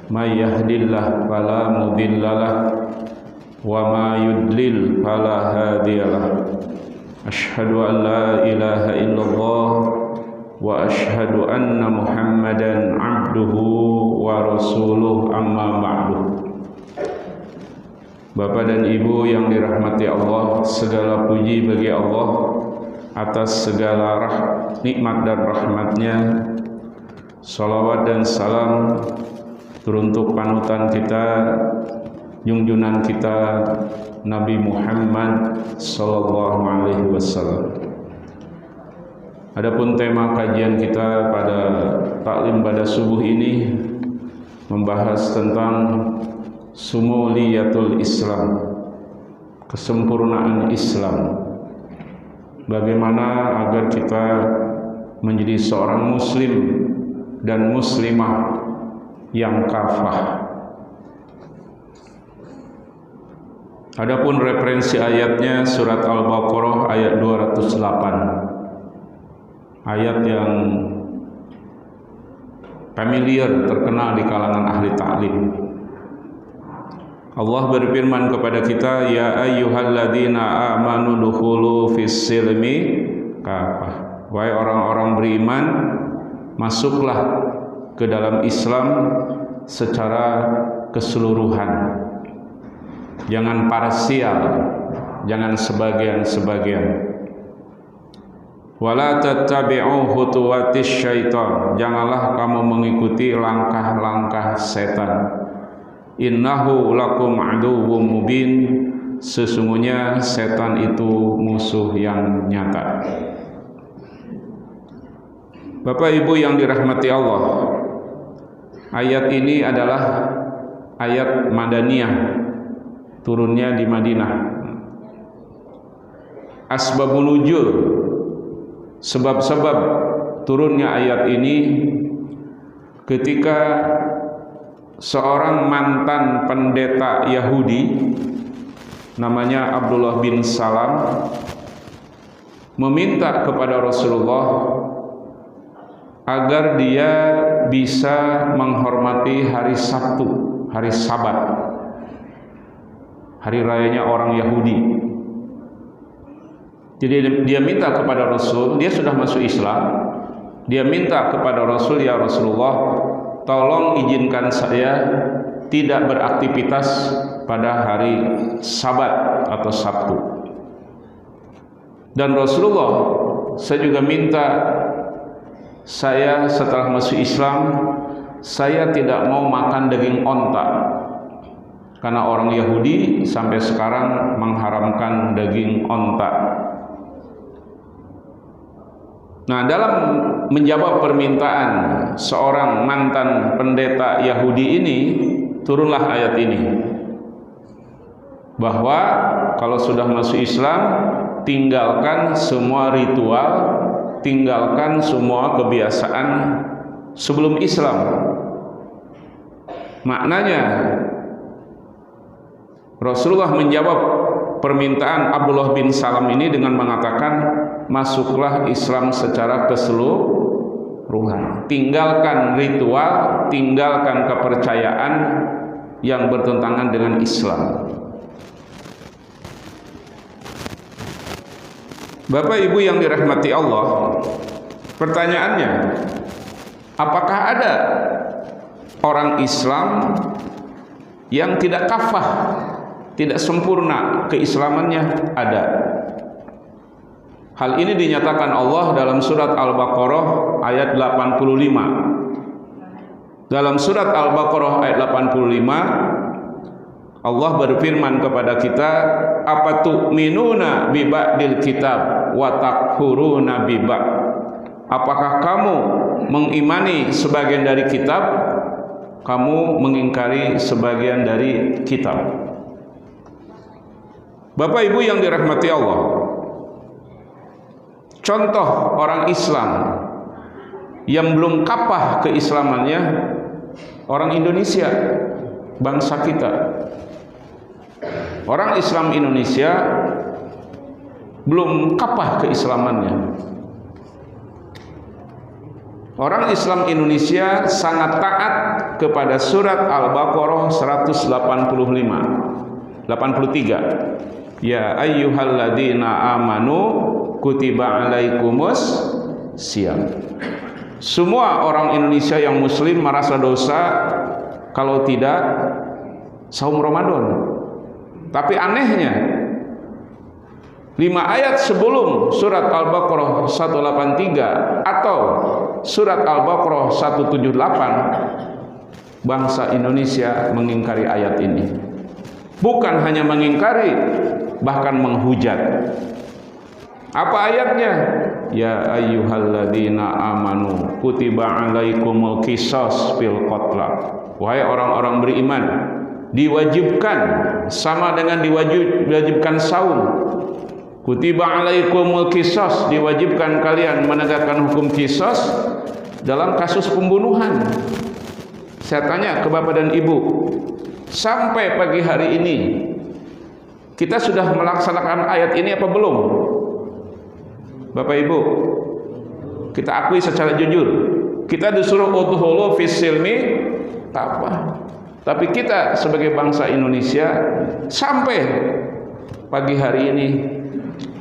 may yahdihillahu fala mudhillalah wa ma yudlil fala hadiyalah. Asyhadu an la ilaha illallah wa asyhadu anna Muhammadan abduhu wa rasuluh, amma ba'du. Bapak dan Ibu yang dirahmati Allah, segala puji bagi Allah atas segala nikmat dan rahmatnya. Salawat dan salam teruntuk panutan kita, junjungan kita, Nabi Muhammad sallallahu alaihi wasallam. Adapun tema kajian kita pada taklim pada subuh ini membahas tentang sumuliyatul Islam, kesempurnaan Islam. Bagaimana agar kita menjadi seorang muslim dan muslimah yang kafah. Adapun referensi ayatnya surat Al-Baqarah ayat 208. Ayat yang familiar, terkenal di kalangan ahli ta'lim. Allah berfirman kepada kita, ya ayyuhalladzina amanu dukhulu fis silmi kafah. Wahai orang-orang beriman, masuklah ke dalam Islam secara keseluruhan. Jangan parsial, jangan sebagian-sebagian. Wala tattabi'u khutuwatis syaitan. Janganlah kamu mengikuti langkah-langkah setan. Innahu lakum aduwwum mubin. Sesungguhnya setan itu musuh yang nyata. Bapak Ibu yang dirahmati Allah, ayat ini adalah ayat Madaniyah, turunnya di Madinah. Asbabun nuzul, sebab-sebab turunnya ayat ini ketika seorang mantan pendeta Yahudi namanya Abdullah bin Salam meminta kepada Rasulullah agar dia bisa menghormati hari Sabtu, hari Sabat, hari rayanya orang Yahudi. Jadi dia minta kepada Rasul, dia sudah masuk Islam, dia minta kepada Rasul, ya Rasulullah, tolong izinkan saya tidak beraktivitas pada hari Sabat atau Sabtu. Dan Rasulullah, saya juga minta, saya setelah masuk Islam, saya tidak mau makan daging onta, karena orang Yahudi sampai sekarang mengharamkan daging onta. Nah, dalam menjawab permintaan seorang mantan pendeta Yahudi ini, turunlah ayat ini, bahwa kalau sudah masuk Islam, tinggalkan semua ritual, tinggalkan semua kebiasaan sebelum Islam. Maknanya Rasulullah menjawab permintaan Abdullah bin Salam ini dengan mengatakan, masuklah Islam secara keseluruhan. Tinggalkan ritual, tinggalkan kepercayaan yang bertentangan dengan Islam. Bapak Ibu yang dirahmati Allah, pertanyaannya, apakah ada orang Islam yang tidak kafah, tidak sempurna keislamannya? Ada. Hal ini dinyatakan Allah dalam surat Al-Baqarah ayat 85. Dalam surat Al-Baqarah ayat 85, Allah berfirman kepada kita, apa tu'minuna bi ba'dil kitab wa takfuruna bi ba'd. Apakah kamu mengimani sebagian dari kitab, kamu mengingkari sebagian dari kitab? Bapak Ibu yang dirahmati Allah, contoh orang Islam yang belum kapah keislamannya, orang Indonesia, bangsa kita. Orang Islam Indonesia belum kapah keislamannya. Orang Islam Indonesia sangat taat kepada surat Al-Baqarah 83. Ya ayyuhalladzina amanu kutiba alaikumus syiyam. Semua orang Indonesia yang muslim merasa dosa kalau tidak saum Ramadan. Tapi anehnya 5 ayat sebelum surat Al-Baqarah 183 atau surat Al-Baqarah 178, bangsa Indonesia mengingkari ayat ini. Bukan hanya mengingkari, bahkan menghujat. Apa ayatnya? Ya ayyuhalladzina amanu kutiba alaikumul qisas fil qatla. Wahai orang-orang beriman, diwajibkan sama dengan diwajibkan saum. Kutiba alaikumul qisas, diwajibkan kalian menegakkan hukum qisas dalam kasus pembunuhan. Saya tanya ke Bapak dan Ibu, sampai pagi hari ini kita sudah melaksanakan ayat ini apa belum? Bapak Ibu, kita akui secara jujur, kita disuruh udhulu fis silmi apa? Tapi kita sebagai bangsa Indonesia sampai pagi hari ini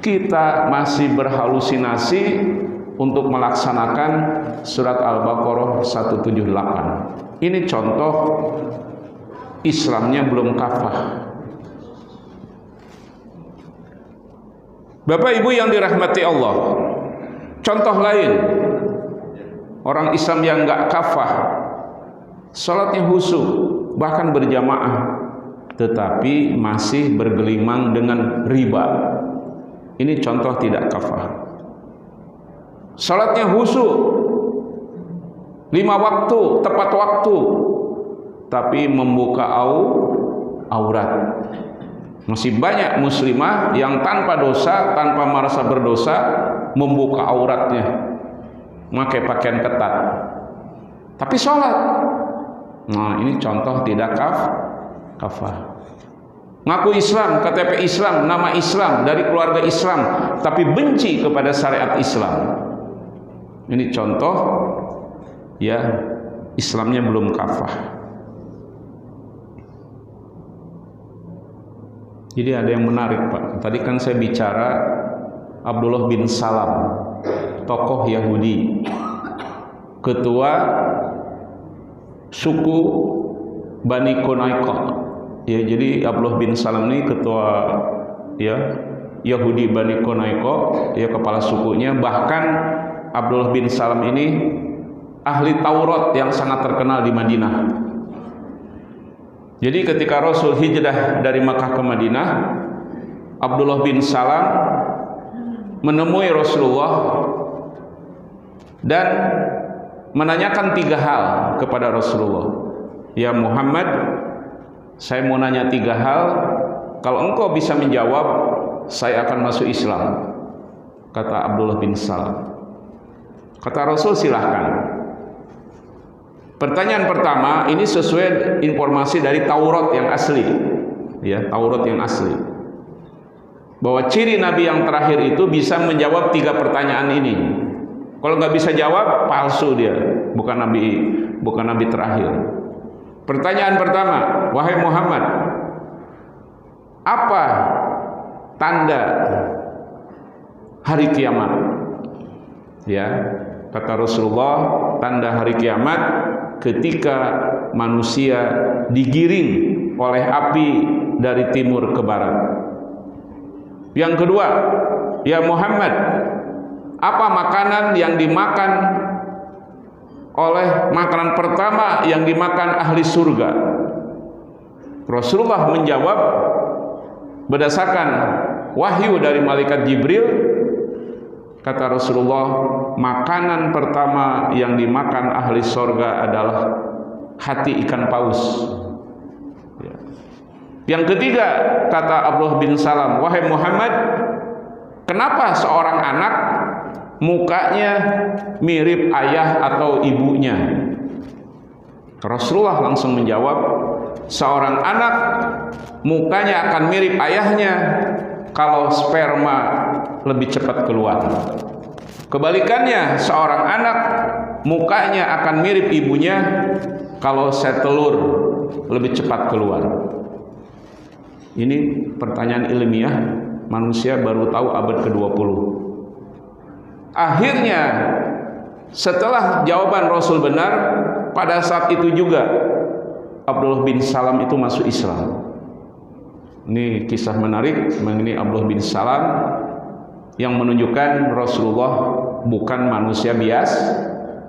kita masih berhalusinasi untuk melaksanakan surat Al-Baqarah 178. Ini contoh Islamnya belum kafah. Bapak Ibu yang dirahmati Allah, contoh lain orang Islam yang enggak kafah, salatnya khusyuk bahkan berjamaah, tetapi masih bergelimang dengan riba. Ini contoh tidak kafah. Salatnya khusyuk 5 waktu, tepat waktu, tapi membuka aurat. Masih banyak muslimah yang tanpa dosa, tanpa merasa berdosa, membuka auratnya, memakai pakaian ketat, tapi sholat. Nah, ini contoh tidak kafah. Ngaku Islam, KTP Islam, nama Islam, dari keluarga Islam, tapi benci kepada syariat Islam. Ini contoh ya Islamnya belum kafah. Jadi ada yang menarik, Pak. Tadi kan saya bicara Abdullah bin Salam, tokoh Yahudi, ketua suku Bani Quraiqah. Ya, jadi Abdullah bin Salam ini ketua ya Yahudi Bani Quraiqah, ya kepala sukunya. Bahkan Abdullah bin Salam ini ahli Taurat yang sangat terkenal di Madinah. Jadi ketika Rasul hijrah dari Makkah ke Madinah, Abdullah bin Salam menemui Rasulullah dan menanyakan 3 hal kepada Rasulullah. Ya Muhammad, saya mau nanya 3 hal, kalau engkau bisa menjawab, saya akan masuk Islam, kata Abdullah bin Salam. Kata Rasul, silahkan. Pertanyaan pertama, ini sesuai informasi dari Taurat yang asli, ya Taurat yang asli, bahwa ciri Nabi yang terakhir itu bisa menjawab 3 pertanyaan ini. Kalau nggak bisa jawab, palsu dia, bukan Nabi terakhir. Pertanyaan pertama, wahai Muhammad, apa tanda hari kiamat? Ya, kata Rasulullah, tanda hari kiamat ketika manusia digiring oleh api dari timur ke barat. Yang kedua, ya Muhammad, apa makanan yang dimakan oleh makanan pertama yang dimakan ahli surga? Rasulullah menjawab berdasarkan wahyu dari malaikat Jibril, kata Rasulullah, makanan pertama yang dimakan ahli surga adalah hati ikan paus. Yang ketiga, kata Abdullah bin Salam, wahai Muhammad, kenapa seorang anak mukanya mirip ayah atau ibunya? Rasulullah langsung menjawab, seorang anak mukanya akan mirip ayahnya kalau sperma lebih cepat keluar. Kebalikannya, seorang anak mukanya akan mirip ibunya kalau set telur lebih cepat keluar. Ini pertanyaan ilmiah, manusia baru tahu abad ke-20. Akhirnya setelah jawaban Rasul benar, pada saat itu juga Abdullah bin Salam itu masuk Islam. Ini kisah menarik mengenai Abdullah bin Salam yang menunjukkan Rasulullah bukan manusia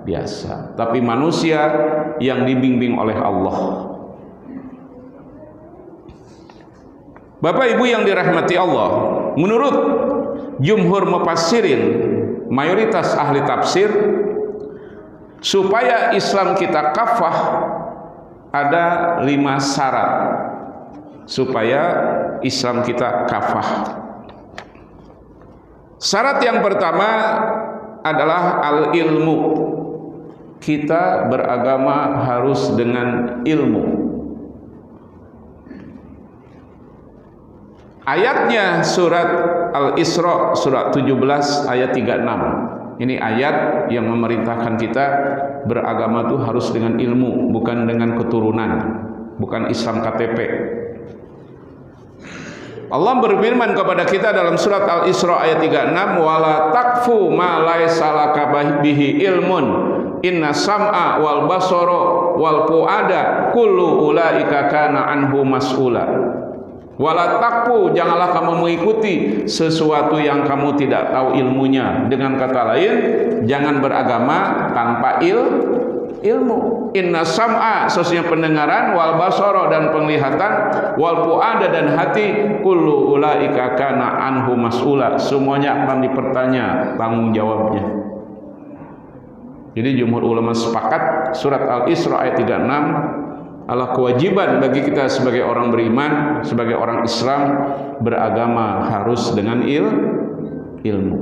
biasa, tapi manusia yang dibimbing oleh Allah. Bapak Ibu yang dirahmati Allah, menurut jumhur mufassirin, mayoritas ahli tafsir, supaya Islam kita kafah ada 5 syarat supaya Islam kita kafah. Syarat yang pertama adalah al-ilmu. Kita beragama harus dengan ilmu. Ayatnya surat Al-Isra surat 17 ayat 36. Ini ayat yang memerintahkan kita beragama itu harus dengan ilmu, bukan dengan keturunan, bukan Islam KTP. Allah berfirman kepada kita dalam surat Al-Isra ayat 36, wala takfu ma laisa laka bihi ilmun inna sam'a wal basara wal fuada kullu ulaika kana anhu mas'ula. Wala takfu, janganlah kamu mengikuti sesuatu yang kamu tidak tahu ilmunya. Dengan kata lain, jangan beragama tanpa ilmu. Inna sam'a, sesungguhnya pendengaran, wal basara dan penglihatan, wal fuada dan hati, kullu ulaika kana anhu mas'ula, semuanya akan dipertanya tanggung jawabnya. Jadi jumhur ulama sepakat surat Al-Isra ayat 36 adalah kewajiban bagi kita sebagai orang beriman, sebagai orang Islam, beragama harus dengan ilmu.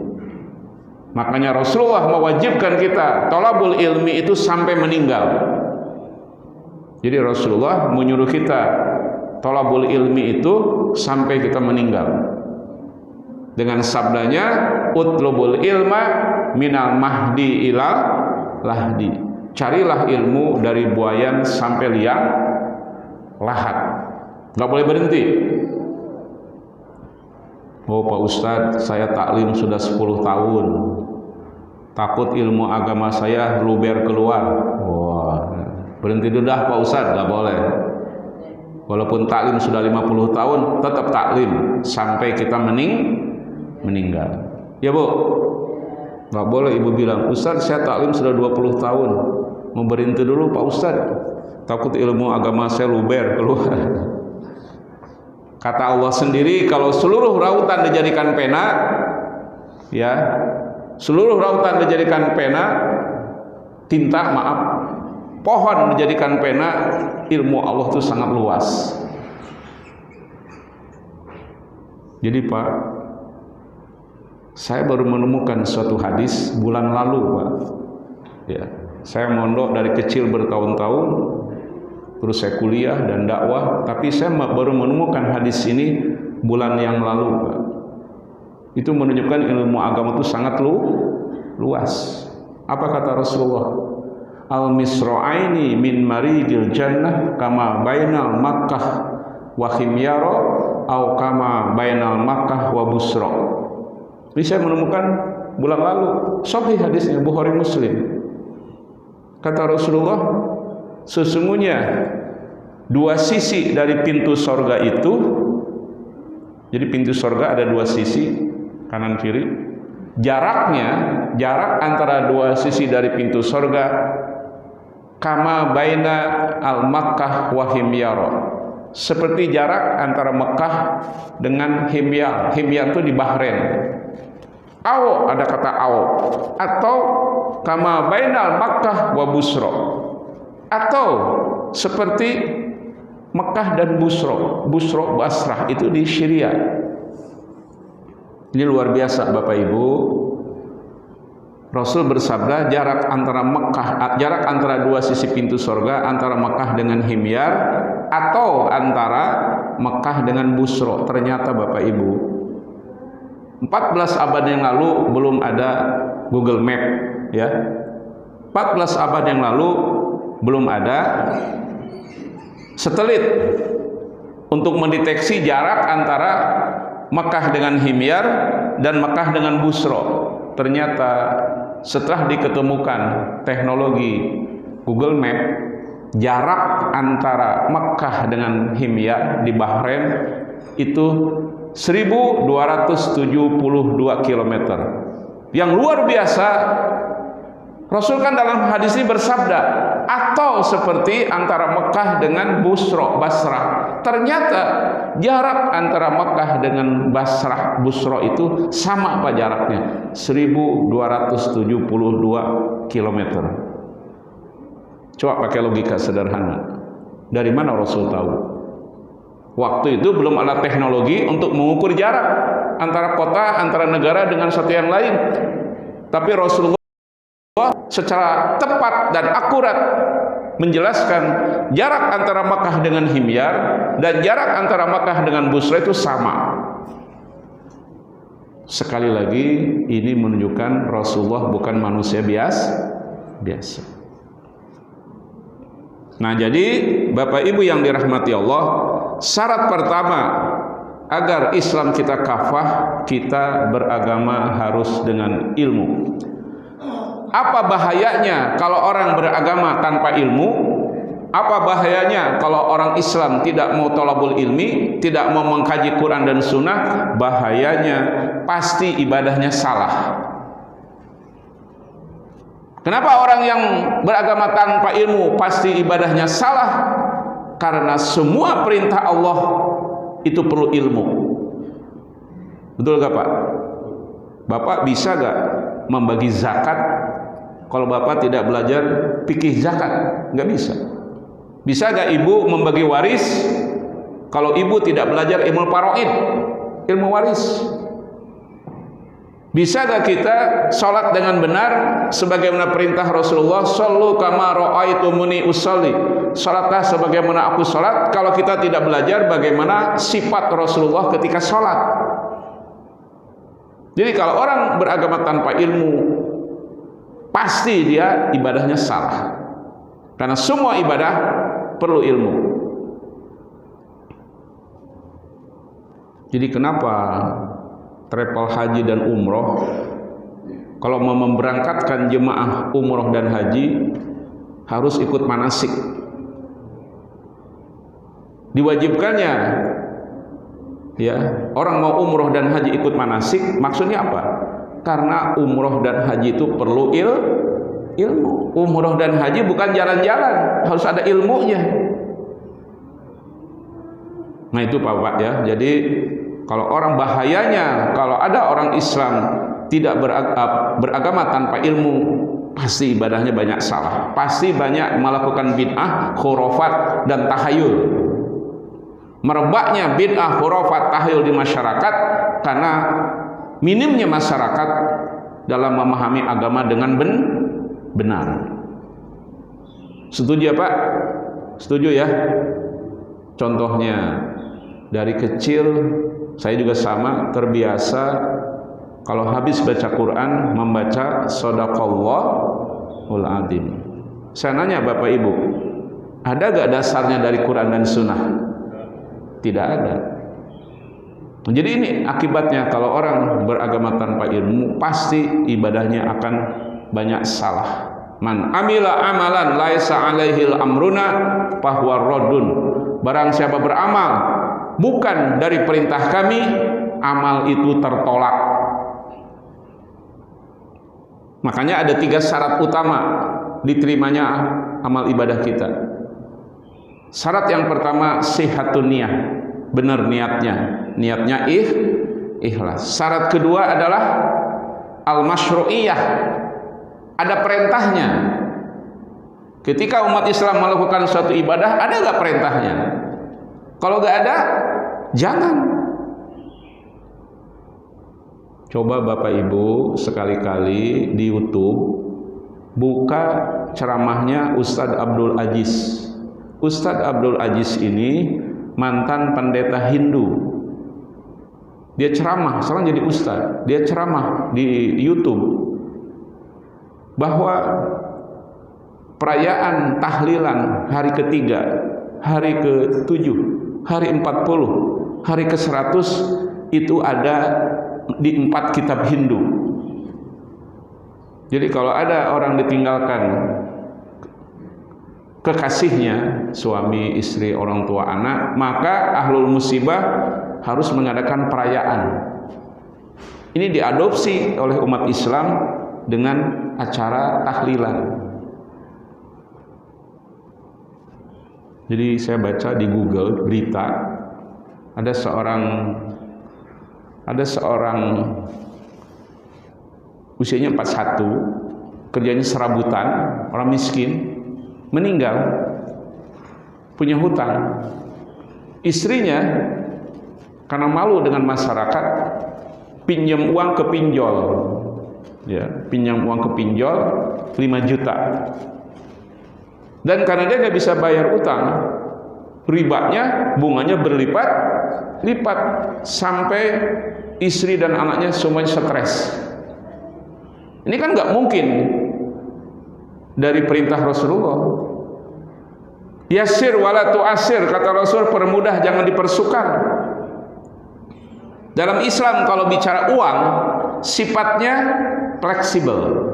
Makanya Rasulullah mewajibkan kita thalabul ilmi itu sampai meninggal. Jadi Rasulullah menyuruh kita thalabul ilmi itu sampai kita meninggal. Dengan sabdanya, utlubul ilma minal mahdi ilal lahdi. Carilah ilmu dari buayan sampai liang lahat. Gak boleh berhenti. Oh Pak Ustadz, saya taklim sudah 10 tahun. Takut ilmu agama saya luber keluar. Wah, berhenti dulu dah Pak Ustadz. Gak boleh. Walaupun taklim sudah 50 tahun, tetap taklim sampai kita meninggal. Ya Bu? Gak boleh ibu bilang, Ustadz saya taklim sudah 20 tahun. Mau berhenti dulu Pak Ustadz, takut ilmu agama saya luber keluar. Kata Allah sendiri, kalau seluruh lautan dijadikan pena, ya, seluruh lautan dijadikan pena, tinta maaf, pohon dijadikan pena, ilmu Allah itu sangat luas. Jadi Pak, saya baru menemukan suatu hadis bulan lalu Pak, ya. Saya mondok dari kecil bertahun-tahun, terus saya kuliah dan dakwah, tapi saya baru menemukan hadis ini bulan yang lalu, Pak. Itu menunjukkan ilmu agama itu sangat luas. Apa kata Rasulullah? Al-misra'aini min marijil jannah kama bainal Makkah wa Himyara au kama bainal Makkah wa Busra. Ini saya menemukan bulan lalu, sahih hadisnya, Bukhari Muslim. Kata Rasulullah, sesungguhnya 2 sisi dari pintu sorga itu, jadi pintu sorga ada 2 sisi, kanan kiri, jarak antara 2 sisi dari pintu sorga kama baina al Makkah wa Himyara, seperti jarak antara Mekah dengan Himyar. Himyar itu di Bahrain. Aw, ada kata aw, atau kama bainal Makkah wa Busra, atau seperti Mekah dan Busra. Busra Basrah itu di Syria. Ini luar biasa Bapak Ibu. Rasul bersabda jarak antara 2 sisi pintu surga, antara Mekah dengan Himyar atau antara Mekah dengan Busra. Ternyata Bapak Ibu, 14 abad yang lalu belum ada Google Map, ya. 14 abad yang lalu belum ada satelit untuk mendeteksi jarak antara Mekah dengan Himyar dan Mekah dengan Busra. Ternyata setelah diketemukan teknologi Google Map, jarak antara Mekah dengan Himyar di Bahrain itu 1272 km. Yang luar biasa, Rasul kan dalam hadis ini bersabda, atau seperti antara Mekah dengan Basrah. Ternyata jarak antara Mekah dengan Busra itu sama apa jaraknya? 1272 km. Coba pakai logika sederhana. Dari mana Rasul tahu? Waktu itu belum ada teknologi untuk mengukur jarak antara kota, antara negara dengan satu yang lain. Tapi Rasulullah secara tepat dan akurat menjelaskan jarak antara Makkah dengan Himyar dan jarak antara Makkah dengan Busra itu sama. Sekali lagi ini menunjukkan Rasulullah bukan manusia biasa. Nah, jadi Bapak Ibu yang dirahmati Allah, syarat pertama agar Islam kita kafah, kita beragama harus dengan ilmu. Apa bahayanya kalau orang beragama tanpa ilmu? Apa bahayanya kalau orang Islam tidak mau thalabul ilmi, tidak mau mengkaji Quran dan Sunnah? Bahayanya pasti ibadahnya salah. Kenapa orang yang beragama tanpa ilmu pasti ibadahnya salah? Karena semua perintah Allah itu perlu ilmu. Betul gak Pak? Bapak bisa gak membagi zakat kalau Bapak tidak belajar fikih zakat? Gak bisa. Bisa gak ibu membagi waris kalau ibu tidak belajar ilmu faraid, ilmu waris? Bisa gak kita sholat dengan benar sebagaimana perintah Rasulullah, shollu kama ra'aitumuni usolli, sholatlah sebagaimana aku sholat? Kalau kita tidak belajar bagaimana sifat Rasulullah ketika sholat. Jadi kalau orang beragama tanpa ilmu, pasti dia ibadahnya salah. Karena semua ibadah perlu ilmu. Jadi kenapa travel haji dan umroh, kalau mau memberangkatkan jemaah umroh dan haji harus ikut manasik? Diwajibkannya ya, orang mau umroh dan haji ikut manasik, maksudnya apa? Karena umroh dan haji itu perlu ilmu. Umroh dan haji bukan jalan-jalan, harus ada ilmunya. Nah itu Pak ya. Jadi kalau orang, bahayanya kalau ada orang Islam tidak beragama tanpa ilmu, pasti ibadahnya banyak salah, pasti banyak melakukan bid'ah, khurafat dan tahayul. Merebaknya bid'ah, khurafat, tahayul di masyarakat karena minimnya masyarakat dalam memahami agama dengan benar. Setuju ya Pak? Setuju ya? Contohnya dari kecil saya juga sama, terbiasa kalau habis baca Quran membaca Shadaqallahul Adzim. Saya nanya Bapak Ibu, ada gak dasarnya dari Quran dan Sunnah? Tidak ada. Jadi ini akibatnya kalau orang beragama tanpa ilmu, pasti ibadahnya akan banyak salah. Man amila amalan laisa alaihil amruna fahuwa raddun. Barang siapa beramal bukan dari perintah kami, amal itu tertolak. Makanya ada 3 syarat utama diterimanya amal ibadah kita. Syarat yang pertama sihatun niyah, benar niatnya ikhlas. Syarat kedua adalah al-masyru'iyah, ada perintahnya. Ketika umat Islam melakukan suatu ibadah, ada gak perintahnya? Kalau gak ada, jangan. Coba Bapak Ibu sekali-kali di YouTube buka ceramahnya Ustadz Abdul Aziz. Ustadz Abdul Aziz ini mantan pendeta Hindu. Dia ceramah, sekarang jadi ustadz. Dia ceramah di YouTube bahwa perayaan tahlilan hari ketiga, hari ke-7, hari 40, hari ke-100 itu ada di 4 kitab Hindu. Jadi kalau ada orang ditinggalkan kekasihnya, suami, istri, orang tua, anak, maka ahlul musibah harus mengadakan perayaan. Ini diadopsi oleh umat Islam dengan acara tahlilan. Jadi saya baca di Google berita, ada seorang usianya 41, kerjanya serabutan, orang miskin, meninggal, punya hutang. Istrinya karena malu dengan masyarakat, pinjam uang ke pinjol, ya, pinjam uang ke pinjol 5 juta. Dan karena dia nggak bisa bayar utang, ribanya, bunganya berlipat-lipat sampai istri dan anaknya semuanya stres. Ini kan nggak mungkin dari perintah Rasulullah. Yasir wala tu'asir, kata Rasul, permudah jangan dipersukar. Dalam Islam kalau bicara uang sifatnya fleksibel.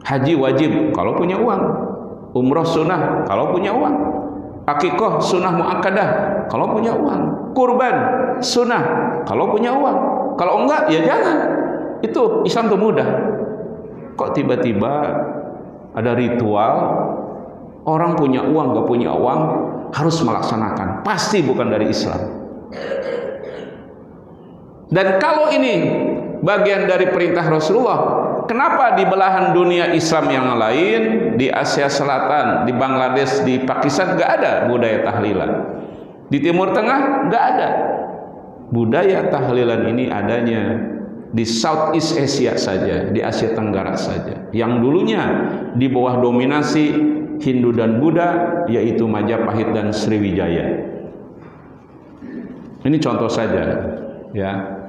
Haji wajib kalau punya uang, umroh sunnah kalau punya uang, akikoh sunnah muakkadah kalau punya uang, kurban sunnah kalau punya uang, kalau enggak ya jangan. Itu Islam tuh mudah. Kok tiba-tiba ada ritual orang punya uang gak punya uang harus melaksanakan? Pasti bukan dari Islam. Dan kalau ini bagian dari perintah Rasulullah, kenapa di belahan dunia Islam yang lain, di Asia Selatan, di Bangladesh, di Pakistan gak ada budaya tahlilan? Di Timur Tengah gak ada. Budaya tahlilan ini adanya di Southeast Asia saja, di Asia Tenggara saja, yang dulunya di bawah dominasi Hindu dan Buddha, yaitu Majapahit dan Sriwijaya. Ini contoh saja, ya.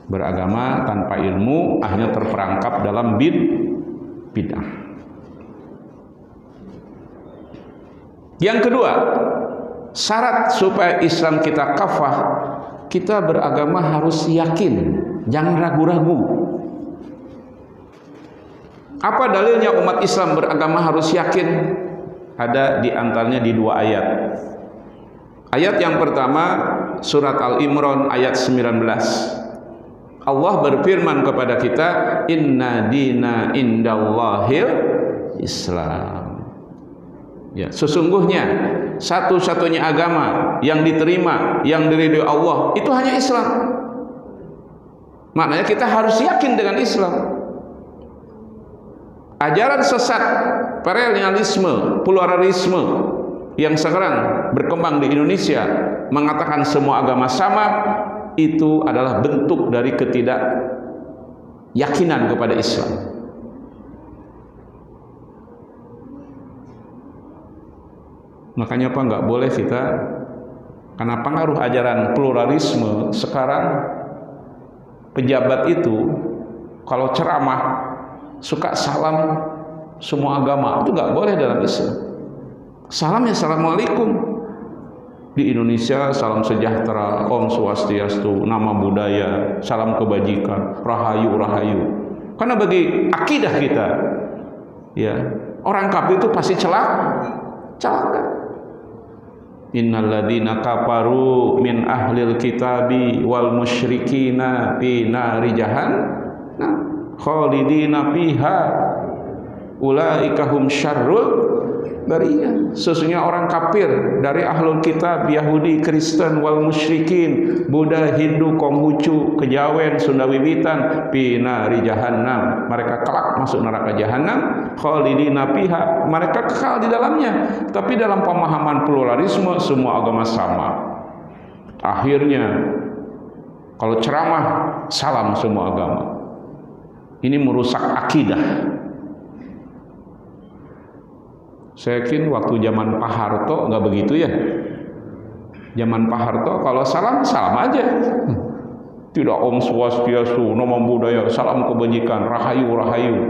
Beragama tanpa ilmu akhirnya terperangkap dalam bid'ah. Yang kedua, syarat supaya Islam kita kafah, kita beragama harus yakin, jangan ragu-ragu. Apa dalilnya umat Islam beragama harus yakin? Ada di antaranya di 2 ayat. Ayat yang pertama surat Al-Imran ayat 19. Allah berfirman kepada kita, inna dina indallahil Islam. Ya, sesungguhnya satu-satunya agama yang diterima, yang diridhoi Allah itu hanya Islam. Maknanya kita harus yakin dengan Islam. Ajaran sesat, perennialisme, pluralisme yang sekarang berkembang di Indonesia mengatakan semua agama sama, itu adalah bentuk dari ketidakyakinan kepada Islam. Makanya apa nggak boleh kita, karena pengaruh ajaran pluralisme sekarang, pejabat itu kalau ceramah suka salam semua agama, itu nggak boleh dalam Islam. Salamnya assalamualaikum. Di Indonesia salam sejahtera, Om Swastiastu, nama budaya, salam kebajikan, rahayu rahayu. Karena bagi akidah kita, ya, orang kafir itu pasti celaka. Innalladzina kafaru min ahlil kitabi wal musyrikina fi nari jahannam khalidina fiha ulaika hum syarrul bariyah. Sesungguhnya orang kafir dari ahlul kitab, Yahudi, Kristen, wal musyrikin, Buddha, Hindu, Konghucu, Kejawen, Sunda Wiwitan, pinari jahannam, mereka kelak masuk neraka jahanam, khalidina fiha, mereka kekal di dalamnya. Tapi dalam pemahaman pluralisme semua agama sama. Akhirnya kalau ceramah salam semua agama. Ini merusak akidah. Saya yakin waktu zaman Pak Harto nggak begitu ya. Zaman Pak Harto kalau salam aja, tidak Om Swastiastu, nama budaya, salam kebajikan, rahayu rahayu.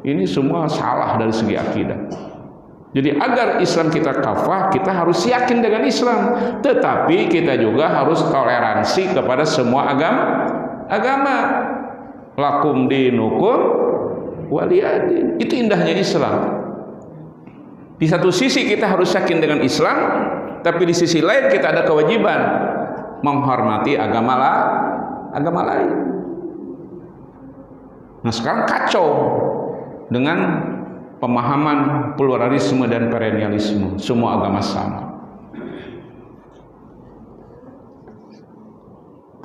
Ini semua salah dari segi akidah. Jadi agar Islam kita kafah, kita harus yakin dengan Islam, tetapi kita juga harus toleransi kepada semua agama. Lakum dinukum waliyadin. Itu indahnya Islam. Di satu sisi kita harus yakin dengan Islam, tapi di sisi lain kita ada kewajiban menghormati agama lain. Nah sekarang kacau dengan pemahaman pluralisme dan perennialisme, semua agama sama.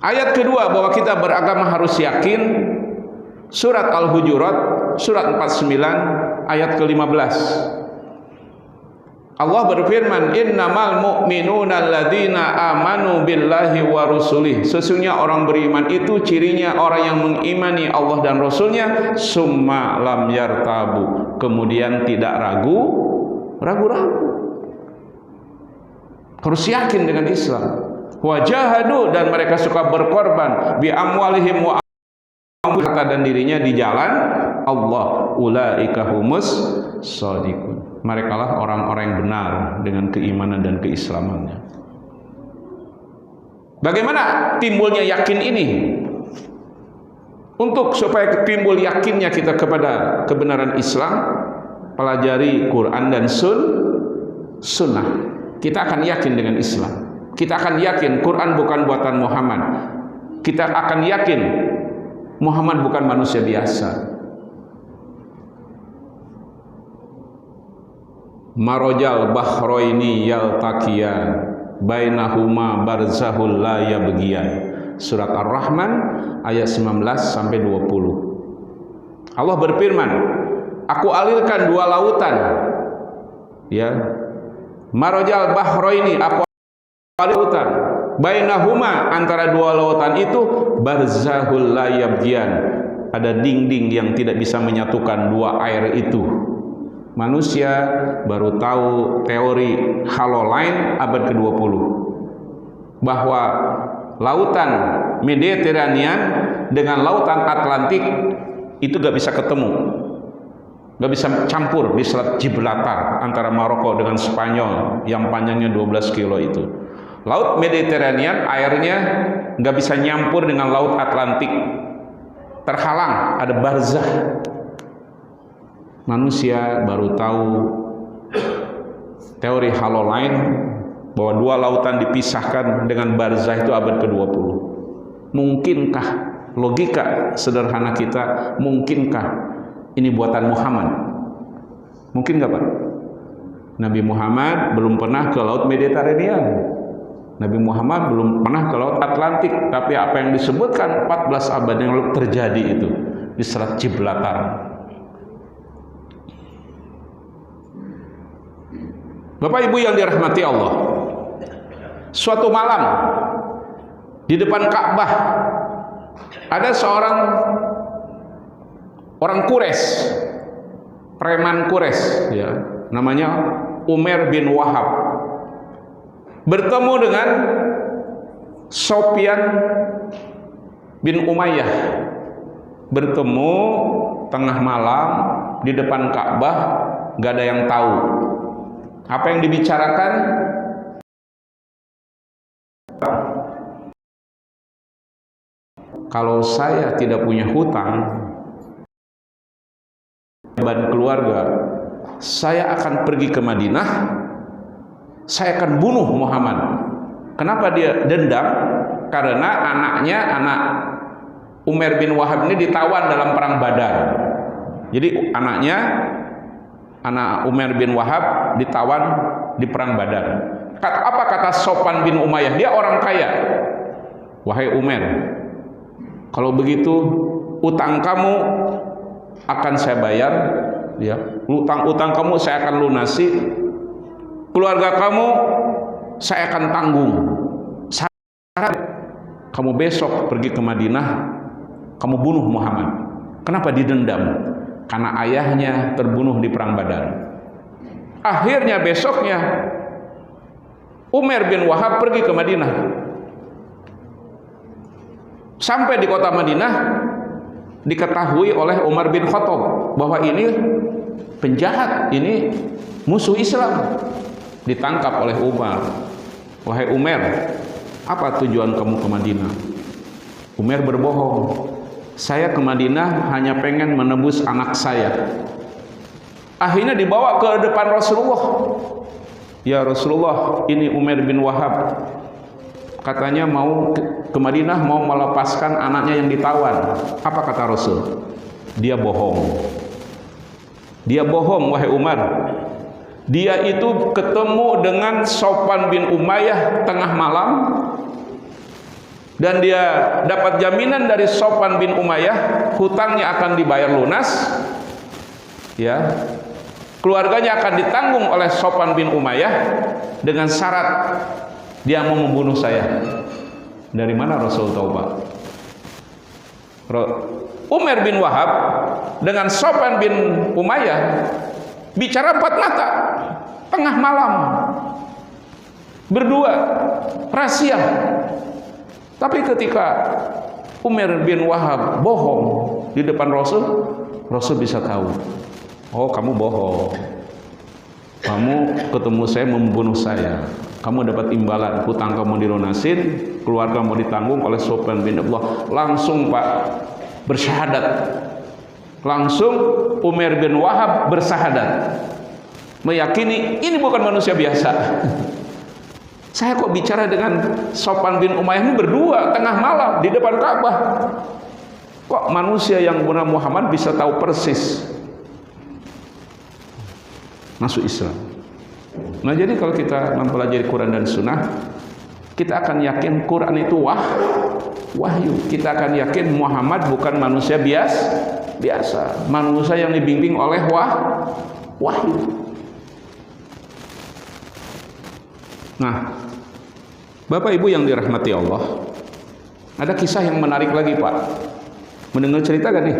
Ayat kedua bahwa kita beragama harus yakin, surat Al-Hujurat surat 49 ayat ke-15. Allah berfirman, innamal mu'minuna alladzina amanu billahi wa rusulih. Sesungguhnya orang beriman itu cirinya orang yang mengimani Allah dan Rasulnya, summa lam yartabu, kemudian tidak ragu-ragu. Harus yakin dengan Islam. Wajahadu, dan mereka suka berkorban bi amwalihim wa harta dan dirinya di jalan Allah. Ulaika humus shadiqun. Mereka lah orang-orang yang benar dengan keimanan dan keislamannya. Bagaimana timbulnya yakin ini? Untuk supaya timbul yakinnya kita kepada kebenaran Islam, pelajari Quran dan Sunnah. Kita akan yakin dengan Islam. Kita akan yakin Quran bukan buatan Muhammad. Kita akan yakin Muhammad bukan manusia biasa. Marojal bahroini yaltaqiyan bainahuma barzahul la yabghiyan. Surat Ar-Rahman ayat 19 sampai 20. Allah berfirman, aku alirkan dua lautan. Ya. Marojal bahroini, aku alirkan lautan. Bainahuma, antara dua lautan itu barzahul la yabghiyan. Ada dinding yang tidak bisa menyatukan dua air itu. Manusia baru tahu teori haloline abad ke-20, bahwa lautan Mediterranean dengan lautan Atlantik itu gak bisa ketemu, gak bisa campur di Selat Gibraltar antara Maroko dengan Spanyol yang panjangnya 12 kilo itu. Laut Mediterranean airnya gak bisa nyampur dengan Laut Atlantik, terhalang, ada barzah. Manusia baru tahu teori haloline, bahwa dua lautan dipisahkan dengan barzah itu abad ke-20. Mungkinkah, logika sederhana kita, mungkinkah ini buatan Muhammad? Mungkin nggak Pak? Nabi Muhammad belum pernah ke Laut Mediterranean. Nabi Muhammad belum pernah ke Laut Atlantik. Tapi apa yang disebutkan 14 abad yang lalu terjadi itu di Selat Gibraltar. Bapak Ibu yang dirahmati Allah, suatu malam di depan Ka'bah ada seorang orang Quraisy, preman Quraisy, ya, namanya Umar bin Wahab, bertemu dengan Sufyan bin Umayyah, bertemu tengah malam di depan Ka'bah, gak ada yang tahu apa yang dibicarakan. Kalau saya tidak punya hutang beban keluarga, saya akan pergi ke Madinah, saya akan bunuh Muhammad. Kenapa dia dendam? Karena anaknya, anak Umar bin Wahab ini ditawan dalam perang Badar. Jadi anaknya, anak Umar bin Wahab ditawan di perang Badar. Apa kata Sofwan bin Umayyah? Dia orang kaya. Wahai Umar, kalau begitu utang kamu akan saya bayar, ya. Utang kamu saya akan lunasi. Keluarga kamu saya akan tanggung. Syarat kamu besok pergi ke Madinah, kamu bunuh Muhammad. Kenapa didendam? Karena ayahnya terbunuh di perang Badar. Akhirnya besoknya Umar bin Wahab pergi ke Madinah. Sampai di kota Madinah, diketahui oleh Umar bin Khattab bahwa ini penjahat, ini musuh Islam. Ditangkap oleh Umar. Wahai Umar, apa tujuan kamu ke Madinah? Umar berbohong. Saya ke Madinah hanya pengen menebus anak saya. Akhirnya dibawa ke depan Rasulullah. Ya Rasulullah, ini Umar bin Wahab. Katanya mau ke Madinah, mau melepaskan anaknya yang ditawan. Apa kata Rasul? Dia bohong. Dia bohong, wahai Umar. Dia itu ketemu dengan Sofwan bin Umayyah tengah malam, dan dia dapat jaminan dari Sofwan bin Umayyah hutangnya akan dibayar lunas, ya, keluarganya akan ditanggung oleh Sofwan bin Umayyah dengan syarat dia mau membunuh saya. Dari mana Rasul tahu, Pak? Umar bin Wahab dengan Sofwan bin Umayyah bicara empat mata tengah malam, berdua rahasia. Tapi ketika Umar bin Wahab bohong di depan Rasul, Rasul bisa tahu, oh kamu bohong, kamu ketemu saya membunuh saya, kamu dapat imbalan, hutang kamu dilunasin, keluarga mau ditanggung oleh Sofwan bin Abdullah. Langsung Pak bersyahadat. Langsung Umar bin Wahab bersyahadat, meyakini ini bukan manusia biasa. Saya kok bicara dengan Sofwan bin Umayyah ini berdua tengah malam di depan Ka'bah. Kok manusia yang bernama Muhammad bisa tahu persis masuk Islam? Nah, jadi kalau kita mempelajari Quran dan Sunnah, kita akan yakin Quran itu wahyu. Kita akan yakin Muhammad bukan manusia biasa, manusia yang dibimbing oleh wahyu. Nah, Bapak Ibu yang dirahmati Allah, ada kisah yang menarik lagi, Pak. Mendengar cerita gak nih?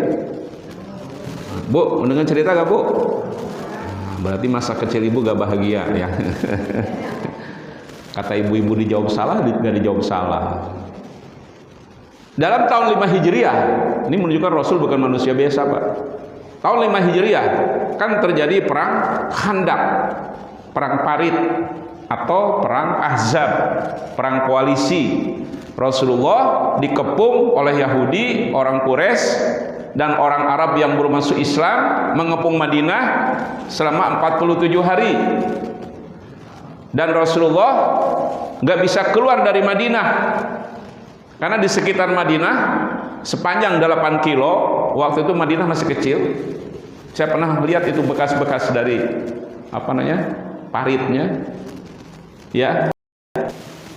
Bu, mendengar cerita gak, Bu? Berarti masa kecil ibu gak bahagia ya. Kata ibu-ibu dijawab salah, gak dijawab salah. Dalam tahun 5 Hijriah, ini menunjukkan Rasul bukan manusia biasa, Pak. Tahun 5 Hijriah kan terjadi perang Khandaq, perang Parit, atau perang Ahzab, perang koalisi. Rasulullah dikepung oleh Yahudi, orang Quraisy, dan orang Arab yang baru masuk Islam, mengepung Madinah selama 47 hari. Dan Rasulullah gak bisa keluar dari Madinah, karena di sekitar Madinah sepanjang 8 kilo, waktu itu Madinah masih kecil. Saya pernah melihat itu bekas-bekas dari paritnya. Ya,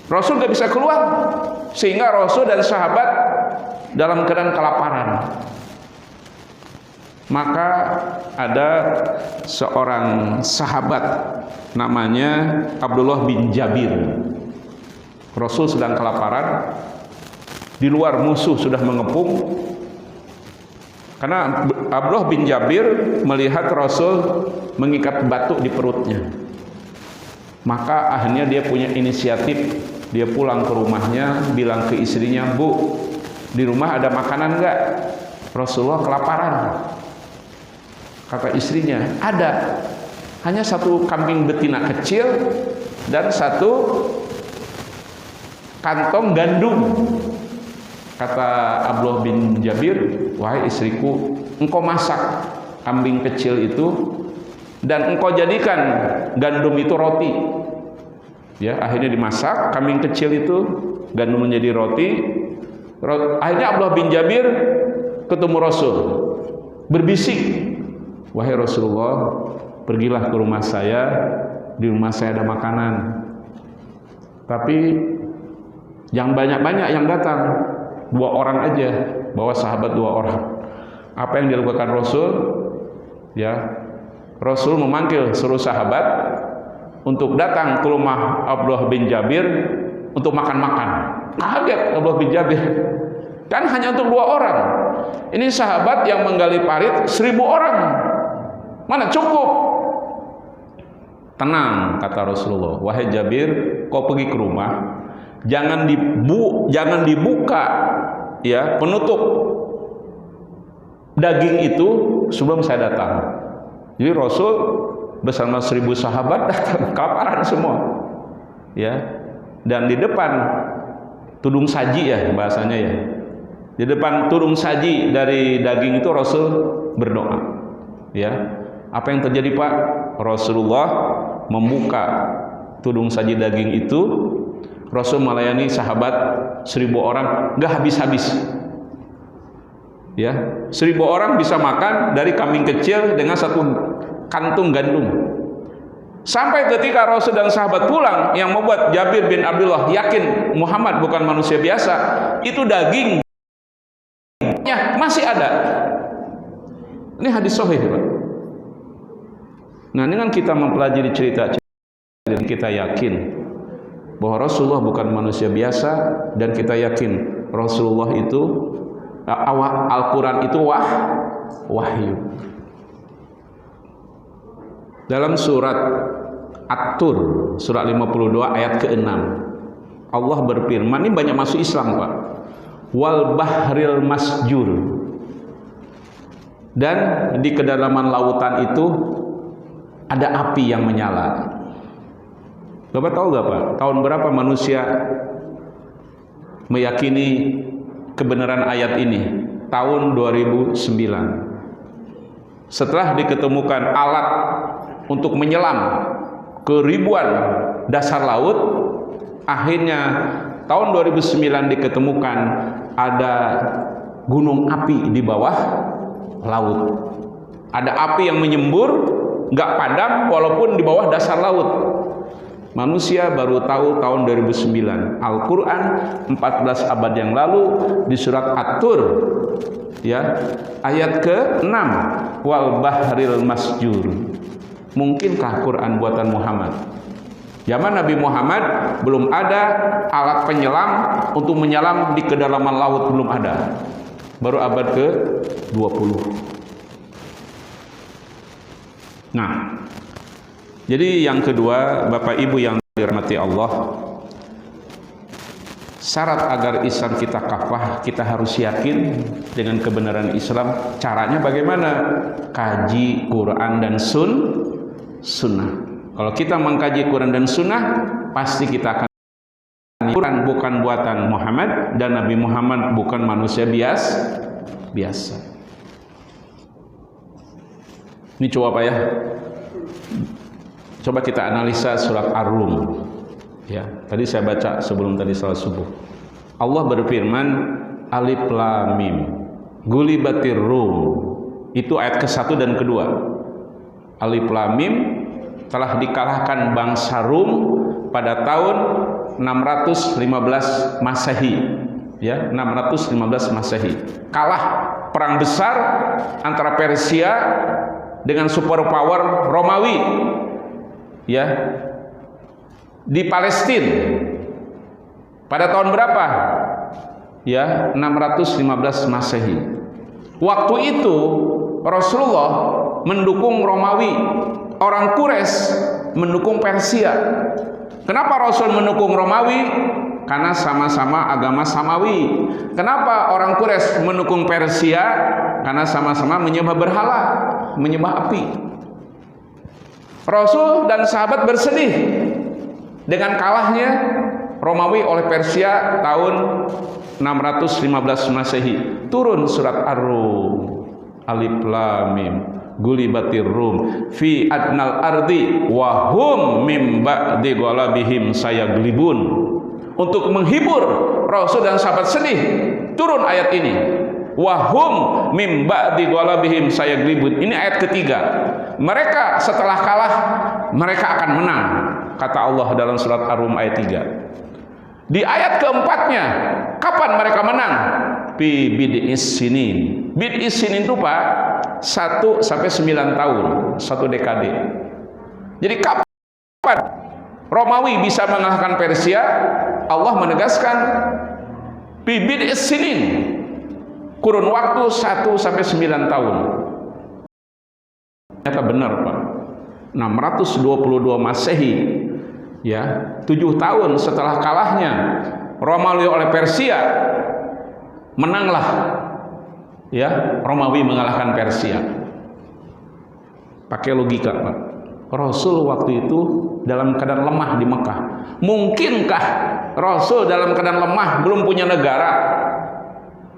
Rasul gak bisa keluar, sehingga Rasul dan sahabat dalam keadaan kelaparan. Maka ada seorang sahabat namanya Abdullah bin Jabir. Rasul sedang kelaparan, di luar musuh sudah mengepung. Karena Abdullah bin Jabir melihat Rasul mengikat batu di perutnya, maka akhirnya dia punya inisiatif. Dia pulang ke rumahnya, bilang ke istrinya, Bu, di rumah ada makanan enggak? Rasulullah kelaparan. Kata istrinya, ada, hanya 1 kambing betina kecil dan 1 kantong gandum. Kata Abdullah bin Jabir, wahai istriku, engkau masak kambing kecil itu dan engkau jadikan gandum itu roti. Ya, akhirnya dimasak kambing kecil itu, gandum menjadi roti. Akhirnya Abdullah bin Jabir ketemu Rasul, berbisik, wahai Rasulullah, pergilah ke rumah saya, di rumah saya ada makanan, tapi jangan banyak-banyak yang datang, 2 orang aja, bawa sahabat 2 orang. Apa yang dilakukan Rasul? Ya, Rasul memanggil seluruh sahabat untuk datang ke rumah Abdullah bin Jabir untuk makan-makan. Kaget Abdullah bin Jabir, kan hanya untuk 2 orang. Ini sahabat yang menggali parit 1000 orang, mana cukup? Tenang, kata Rasulullah, wahai Jabir, kau pergi ke rumah, jangan dibuka ya penutup daging itu sebelum saya datang. Jadi Rasul bersama 1000 sahabat datang, kelaparan semua. Ya. Dan di depan tudung saji ya bahasanya ya. Di depan tudung saji dari daging itu Rasul berdoa. Ya. Apa yang terjadi Pak? Rasulullah membuka tudung saji daging itu, Rasul melayani sahabat 1000 orang, gak habis-habis. Ya, 1000 orang bisa makan dari kambing kecil dengan satu kantung gandum. Sampai ketika Rasul dan sahabat pulang, yang membuat Jabir bin Abdullah yakin Muhammad bukan manusia biasa, itu dagingnya masih ada. Ini hadis sahih, Pak. Nah, dengan kita mempelajari cerita dan kita yakin bahwa Rasulullah bukan manusia biasa, dan kita yakin Rasulullah itu Al-Quran itu wahyu. Dalam surat At-Tur, surat 52 ayat ke-6, Allah berfirman, ini banyak masuk Islam Pak, wal bahril masjur, dan di kedalaman lautan itu ada api yang menyala. Bapak tahu gak Pak, tahun berapa manusia meyakini kebenaran ayat ini? Tahun 2009. Setelah diketemukan alat untuk menyelam ke ribuan dasar laut, akhirnya tahun 2009 diketemukan ada gunung api di bawah laut. Ada api yang menyembur, nggak padam walaupun di bawah dasar laut. Manusia baru tahu tahun 2009. Al-Quran 14 abad yang lalu di surat At-Tur, ya, ayat ke-6, wal bahril masjur. Mungkinkah Quran buatan Muhammad? Zaman Nabi Muhammad belum ada alat penyelam untuk menyelam di kedalaman laut, belum ada. Baru abad ke-20. Nah, jadi yang kedua, Bapak Ibu yang dirahmati Allah, syarat agar Islam kita kafah, kita harus yakin dengan kebenaran Islam. Caranya bagaimana? Kaji Quran dan Sunnah. Kalau kita mengkaji Quran dan Sunnah, pasti kita akan Quran bukan buatan Muhammad dan Nabi Muhammad bukan manusia biasa. Ini coba Pak ya. Coba kita analisa surat Ar-Rum. Ya, tadi saya baca sebelum tadi salat subuh. Allah berfirman, Alif Lam Mim, Gulibatir Rum. Itu ayat ke-1 dan ke-2. Alif Lam Mim, telah dikalahkan bangsa Rum pada tahun 615 Masehi. Ya, 615 Masehi. Kalah perang besar antara Persia dengan superpower Romawi. Ya, di Palestina pada tahun berapa? Ya, 615 Masehi. Waktu itu Rasulullah mendukung Romawi, orang Quraisy mendukung Persia. Kenapa Rasul mendukung Romawi? Karena sama-sama agama Samawi. Kenapa orang Quraisy mendukung Persia? Karena sama-sama menyembah berhala, menyembah api. Rasul dan sahabat bersedih dengan kalahnya Romawi oleh Persia tahun 615 Masehi. Turun surat Ar-Rum, Alif Lam Mim, Gulibatir Rum fi adnal ardi wa hum mim ba'di ghalabihim sayaglibun. Untuk menghibur Rasul dan sahabat sedih, turun ayat ini. Wa hum mim ba'di ghalabihim sayaglibun. Ini ayat ketiga. Mereka setelah kalah, mereka akan menang, kata Allah dalam surat Ar-Rum ayat 3. Di ayat keempatnya, kapan mereka menang? Bi bid'is sinin. Bid'is sinin itu Pak, 1 sampai 9 tahun, 1 dekade. Jadi kapan Romawi bisa mengalahkan Persia? Allah menegaskan bi bid'is sinin, kurun waktu 1 sampai 9 tahun. Ternyata benar Pak, 622 Masehi, ya, 7 tahun setelah kalahnya Romawi oleh Persia, menanglah Ya, Romawi mengalahkan Persia. Pakai logika, Pak. Rasul waktu itu dalam keadaan lemah di Mekah. Mungkinkah Rasul dalam keadaan lemah, belum punya negara,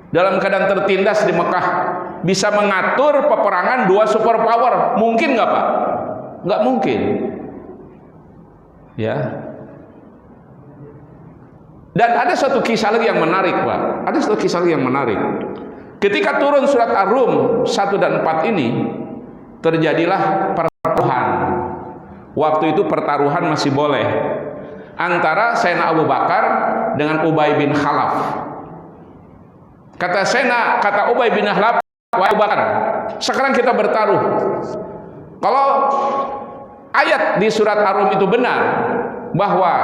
dalam keadaan tertindas di Mekah, bisa mengatur peperangan dua superpower? Mungkin nggak, Pak? Nggak mungkin. Ya. Dan ada satu kisah lagi yang menarik, Pak. Ada satu kisah lagi yang menarik. Ketika turun surat Ar-Rum 1 dan 4 ini, terjadilah pertaruhan. Waktu itu pertaruhan masih boleh antara Sayyidina Abu Bakar dengan Ubay bin Khalaf. Kata Ubay bin Khalaf, wahai Abu Bakar, sekarang kita bertaruh. Kalau ayat di surat Ar-Rum itu benar bahwa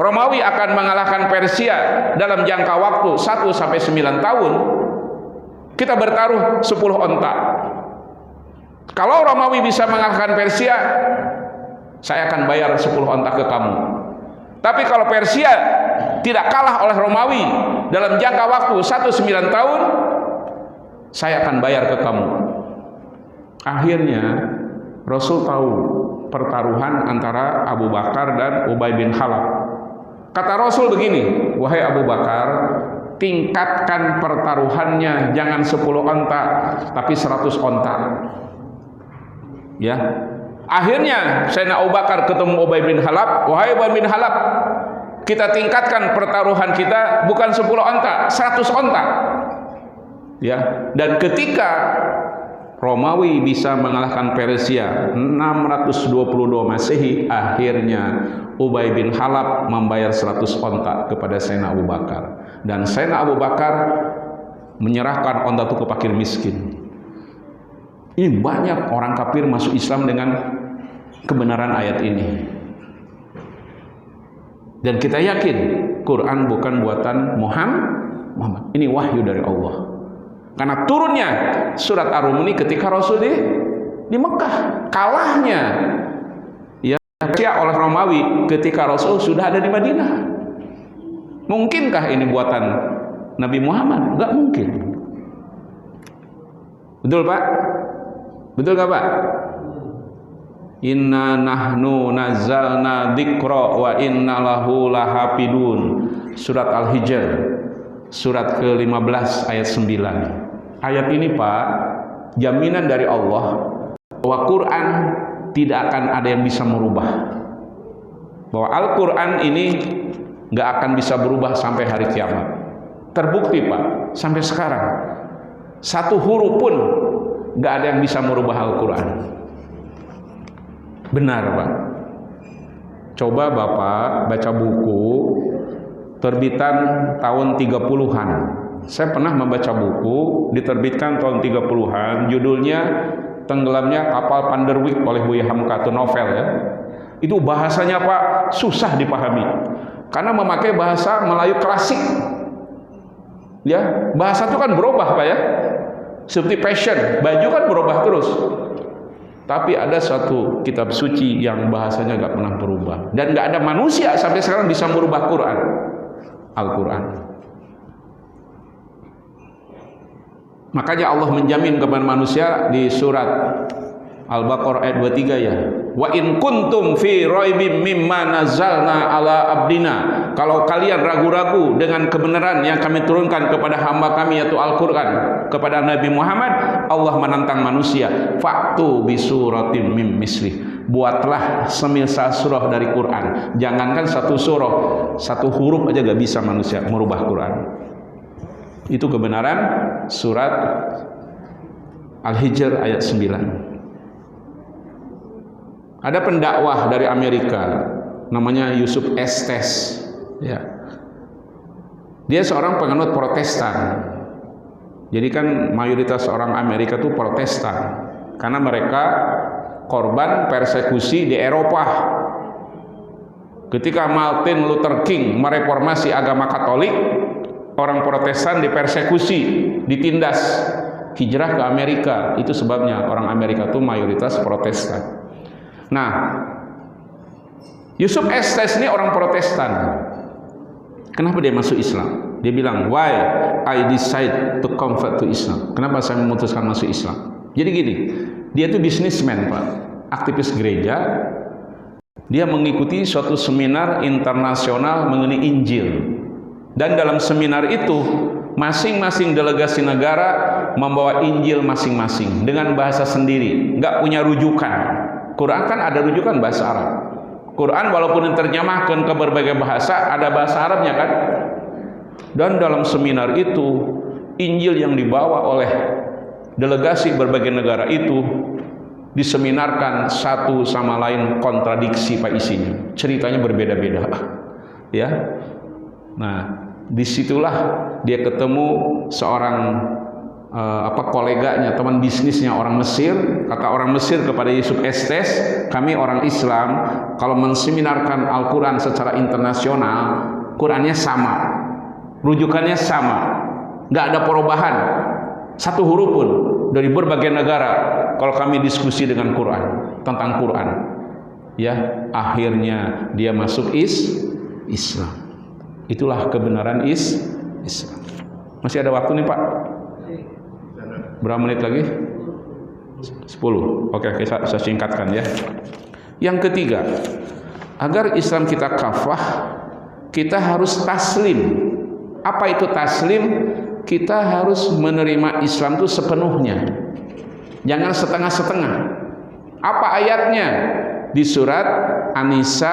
Romawi akan mengalahkan Persia dalam jangka waktu 1 sampai 9 tahun, kita bertaruh 10 onta. Kalau Romawi bisa mengalahkan Persia, saya akan bayar 10 onta ke kamu. Tapi kalau Persia tidak kalah oleh Romawi dalam jangka waktu 1-9 tahun, saya akan bayar ke kamu. Akhirnya Rasul tahu pertaruhan antara Abu Bakar dan Ubay bin Khalaf. Kata Rasul begini, wahai Abu Bakar, tingkatkan pertaruhannya, jangan 10 onta tapi 100 onta. Ya. Akhirnya Sayyidina Abu Bakar ketemu Ubay bin Khalaf, wahai Ubay bin Khalaf, kita tingkatkan pertaruhan kita bukan 10 onta, 100 onta. Ya. Dan ketika Romawi bisa mengalahkan Persia 622 Masehi, akhirnya Ubay bin Khalaf membayar 100 onta kepada Sayyidina Abu Bakar, dan Sayyidina Abu Bakar menyerahkan onta itu ke fakir miskin. Ini banyak orang kafir masuk Islam dengan kebenaran ayat ini. Dan kita yakin Quran bukan buatan Muhammad. Ini wahyu dari Allah. Karena turunnya surat Ar-Rum ini ketika Rasul di Mekah, kalahnya ya oleh Romawi ketika Rasul sudah ada di Madinah. Mungkinkah ini buatan Nabi Muhammad? Enggak mungkin. Betul, Pak? Betul gak, Pak? Inna nahnu nazzalna dzikra wa inna lahu lahafidun. Surat Al-Hijr, surat ke-15 ayat 9. Ayat ini, Pak, jaminan dari Allah bahwa Quran tidak akan ada yang bisa merubah. Bahwa Al-Quran ini gak akan bisa berubah sampai hari kiamat. Terbukti, Pak, sampai sekarang satu huruf pun gak ada yang bisa merubah Al-Quran. Benar, Pak. Coba Bapak baca buku terbitan tahun 30-an. Saya pernah membaca buku diterbitkan tahun 30-an, judulnya Tenggelamnya Kapal Panderwick oleh Buya Hamka, itu novel ya. Itu bahasanya, Pak, susah dipahami karena memakai bahasa Melayu klasik. Ya, bahasa itu kan berubah, Pak ya. Seperti fashion, baju kan berubah terus. Tapi ada satu kitab suci yang bahasanya gak pernah berubah, dan gak ada manusia sampai sekarang bisa merubah Quran, Al-Quran. Makanya Allah menjamin kepada manusia di surat Al-Baqarah ayat 23 ya. Wa in kuntum fi raibim mimma nazzalna ala abdina. Kalau kalian ragu-ragu dengan kebenaran yang kami turunkan kepada hamba kami yaitu Al-Qur'an, kepada Nabi Muhammad, Allah menantang manusia, fa'tu bi suratim mim misli. Buatlah semisal surah dari Quran. Jangankan satu surah, satu huruf aja gak bisa manusia merubah Quran. Itu kebenaran surat Al-Hijr ayat 9. Ada pendakwah dari Amerika namanya Yusuf Estes ya. Dia seorang penganut Protestan. Jadi kan mayoritas orang Amerika itu Protestan karena mereka korban persekusi di Eropa. Ketika Martin Luther King mereformasi agama Katolik, orang Protestan dipersekusi, ditindas, hijrah ke Amerika. Itu sebabnya orang Amerika itu mayoritas Protestan. Nah, Yusuf Estes ini orang Protestan. Kenapa dia masuk Islam? Dia bilang, why I decide to convert to Islam. Kenapa saya memutuskan masuk Islam? Jadi gini, dia itu bisnismen Pak, aktivis gereja. Dia mengikuti suatu seminar internasional mengenai Injil. Dan dalam seminar itu, masing-masing delegasi negara membawa Injil masing-masing dengan bahasa sendiri, nggak punya rujukan. Quran kan ada rujukan bahasa Arab. Quran walaupun diterjemahkan ke berbagai bahasa, ada bahasa Arabnya kan. Dan dalam seminar itu, Injil yang dibawa oleh delegasi berbagai negara itu diseminarkan satu sama lain kontradiksi Pak isinya. Ceritanya berbeda-beda. Ya. Nah, disitulah dia ketemu seorang koleganya, teman bisnisnya orang Mesir. Kata orang Mesir kepada Yusuf Estes, kami orang Islam kalau menseminarkan Al-Quran secara internasional, Qurannya sama, rujukannya sama, nggak ada perubahan satu huruf pun dari berbagai negara. Kalau kami diskusi dengan Quran, tentang Quran, ya akhirnya dia masuk Islam. Itulah kebenaran Islam. Masih ada waktu nih Pak? Berapa menit lagi? 10. Oke, saya singkatkan ya. Yang ketiga, agar Islam kita kafah, kita harus taslim. Apa itu taslim? Kita harus menerima Islam itu sepenuhnya, jangan setengah-setengah. Apa ayatnya? Di surat An-Nisa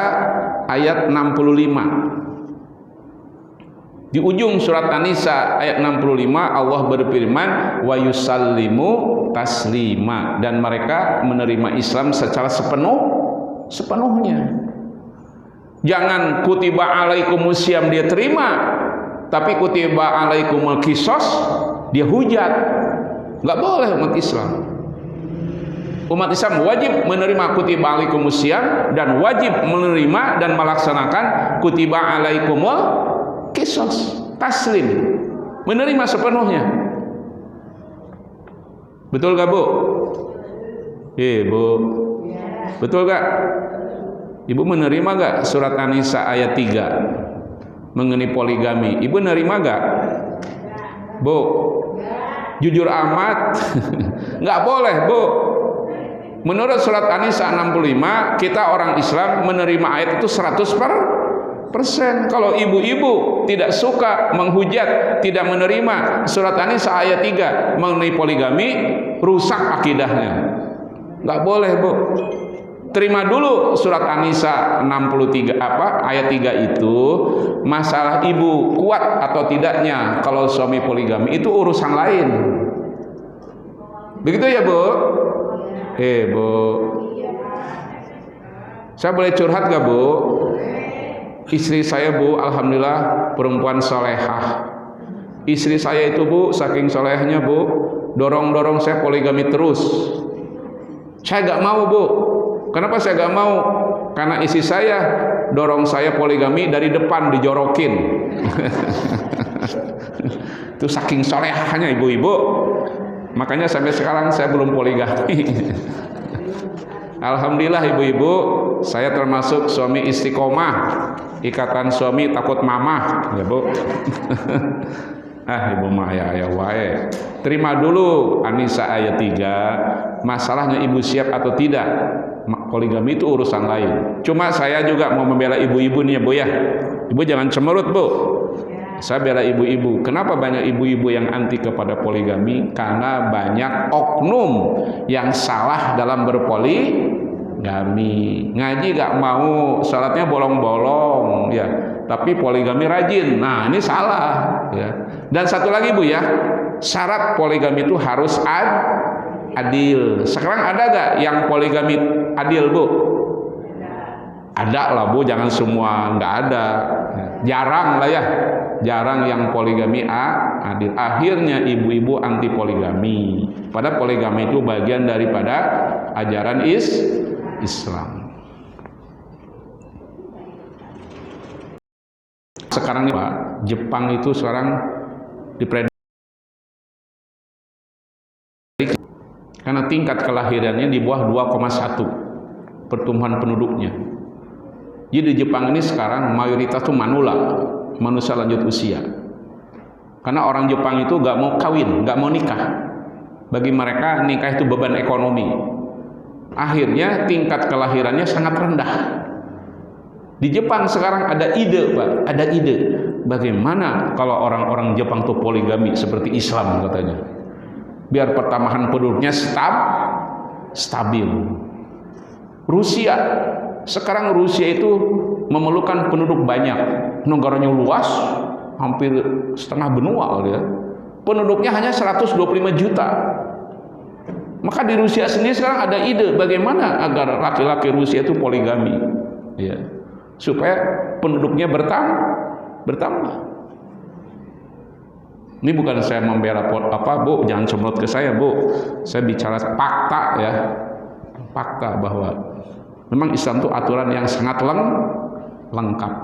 ayat 65. Di ujung surat An-Nisa ayat 65 Allah berfirman, wa yusallimu taslima, dan mereka menerima Islam secara sepenuhnya. Jangan kutiba alaikumusiyam dia terima, tapi kutiba alaikumul qisas dia hujat. Nggak boleh umat Islam. Umat Islam wajib menerima kutiba alaikumusiyam dan wajib menerima dan melaksanakan kutiba alaikumul qisas, taslim, menerima sepenuhnya. Betul gak Bu? Bu, betul gak? Ibu menerima gak surat An-Nisa ayat 3 mengenai poligami? Ibu menerima gak? Bu, jujur amat. Nggak boleh Bu. Menurut surat An-Nisa 65, kita orang Islam menerima ayat itu 100%. Kalau ibu-ibu tidak suka, menghujat, tidak menerima surat An-Nisa ayat 3 mengenai poligami, rusak akidahnya. Nggak boleh Bu. Terima dulu surat An-Nisa 63 ayat 3 itu. Masalah ibu kuat atau tidaknya kalau suami poligami itu urusan lain. Begitu ya Bu? Bu, saya boleh curhat gak Bu? Istri saya Bu, alhamdulillah perempuan solehah. Istri saya itu Bu, saking solehnya Bu, dorong saya poligami terus. Saya gak mau Bu. Kenapa saya gak mau? Karena istri saya dorong saya poligami dari depan, dijorokin. Itu saking solehahnya ibu-ibu. Makanya sampai sekarang saya belum poligami. Alhamdulillah ibu-ibu, saya termasuk suami istiqomah. Ikatan suami takut mamah, ya Bu. Ibu mah ya wae. Terima dulu An-Nisa ayat 3. Masalahnya ibu siap atau tidak. Poligami itu urusan lain. Cuma saya juga mau membela ibu-ibu nih ya Bu ya. Ibu jangan cemberut Bu. Saya bela ibu-ibu. Kenapa banyak ibu-ibu yang anti kepada poligami? Karena banyak oknum yang salah dalam berpoligami. Ngaji gak mau, salatnya bolong-bolong, ya. Tapi poligami rajin. Nah ini salah. Ya. Dan satu lagi Bu ya, syarat poligami itu harus adil. Sekarang ada gak yang poligami adil Bu? Ada lah Bu, jangan semua, nggak ada. Jarang lah ya. Jarang yang poligami adil. Akhirnya ibu-ibu anti poligami. Padahal poligami itu bagian daripada ajaran Islam. Sekarang nih Pak, Jepang itu sekarang diprediksi karena tingkat kelahirannya di bawah 2,1 pertumbuhan penduduknya. Jadi di Jepang ini sekarang mayoritas itu manula, manusia lanjut usia. Karena orang Jepang itu gak mau kawin, gak mau nikah. Bagi mereka nikah itu beban ekonomi. Akhirnya tingkat kelahirannya sangat rendah. Di Jepang sekarang ada ide, Pak, ada ide. Bagaimana kalau orang-orang Jepang itu poligami seperti Islam katanya. Biar pertambahan penduduknya stabil. Rusia, sekarang Rusia itu memerlukan penduduk banyak. Negaranya luas, hampir setengah benua ya. Penduduknya hanya 125 juta. Maka di Rusia sendiri sekarang ada ide bagaimana agar laki-laki Rusia itu poligami, ya, supaya penduduknya bertambah. Ini bukan saya membela Bu, jangan cemberut ke saya, Bu. Saya bicara fakta ya, fakta bahwa memang Islam itu aturan yang sangat lengkap.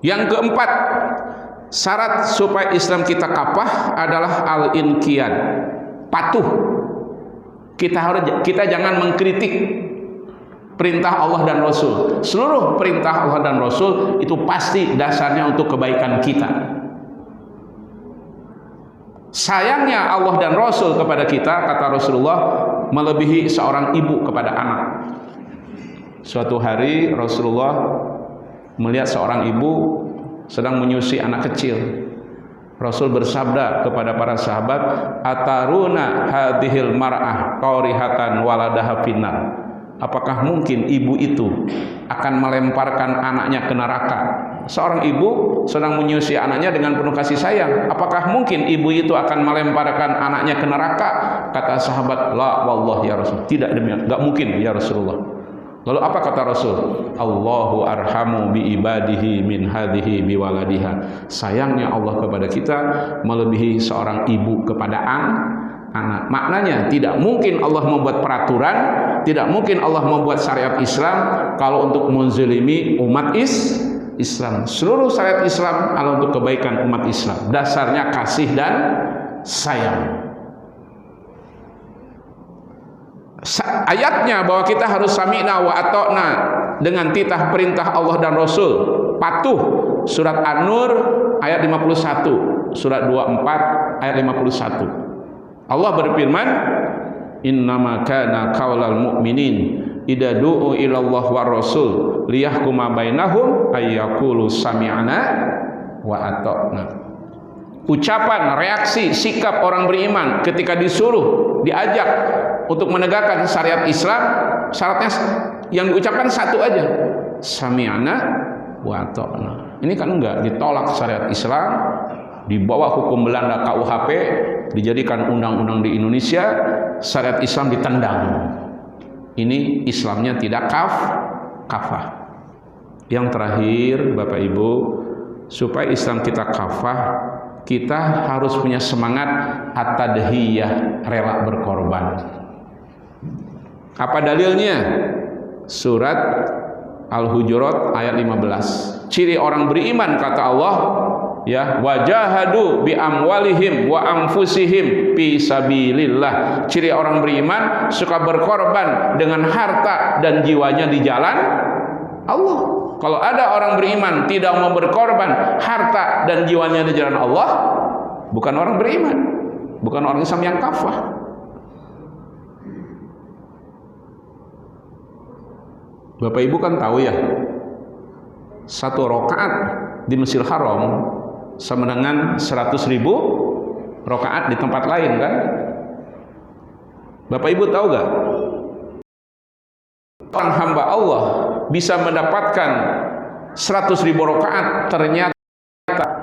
Yang keempat, syarat supaya Islam kita kafah adalah al-inqiyad, patuh. Kita jangan mengkritik perintah Allah dan Rasul. Seluruh perintah Allah dan Rasul itu pasti dasarnya untuk kebaikan kita. Sayangnya Allah dan Rasul kepada kita, kata Rasulullah, melebihi seorang ibu kepada anak. Suatu hari Rasulullah melihat seorang ibu sedang menyusui anak kecil. Rasul bersabda kepada para sahabat, ataruna hadhil mar'ah qarihatan waladaha finnar. Apakah mungkin ibu itu akan melemparkan anaknya ke neraka? Seorang ibu sedang menyusui anaknya dengan penuh kasih sayang. Apakah mungkin ibu itu akan melemparkan anaknya ke neraka? Kata sahabat, la wallah ya Rasul. Tidak demikian, enggak mungkin ya Rasulullah. Lalu apa kata Rasul? Allahu arhamu bi ibadihi min hadhihi bi waladiha. Sayangnya Allah kepada kita melebihi seorang ibu kepada anak. Maknanya tidak mungkin Allah membuat peraturan, tidak mungkin Allah membuat syariat Islam kalau untuk menzalimi umat Islam. Seluruh syariat Islam adalah untuk kebaikan umat Islam. Dasarnya kasih dan sayang. Ayatnya bahwa kita harus sami'na wa ata'na dengan titah perintah Allah dan Rasul, patuh. Surat An-Nur ayat 51, surat 24 ayat 51. Allah berfirman, innama kana qaulal mu'minin idza du'u ilallah war rasul liyahkuma bainahum ayyaqulu sami'na wa ata'na. Ucapan, reaksi, sikap orang beriman ketika disuruh, diajak untuk menegakkan syariat Islam, syaratnya yang diucapkan satu aja, sami'na wa ata'na. Ini kan enggak, ditolak syariat Islam, dibawa hukum Belanda KUHP, dijadikan undang-undang di Indonesia, syariat Islam ditendang. Ini Islamnya tidak kafah. Yang terakhir, Bapak Ibu, supaya Islam kita kafah, kita harus punya semangat at-tadhiyah, rela berkorban. Apa dalilnya? Surat Al-Hujurat ayat 15. Ciri orang beriman kata Allah, ya, wajahadu bi amwalihim wa anfusihim fi sabilillah. Ciri orang beriman suka berkorban dengan harta dan jiwanya di jalan Allah. Kalau ada orang beriman tidak mau berkorban harta dan jiwanya di jalan Allah, bukan orang beriman, bukan orang Islam yang kafah. Bapak Ibu kan tahu ya, satu rakaat di Masjidil Haram sama dengan 100.000 rakaat di tempat lain kan? Bapak Ibu tahu gak? Orang hamba Allah bisa mendapatkan 100.000 rakaat ternyata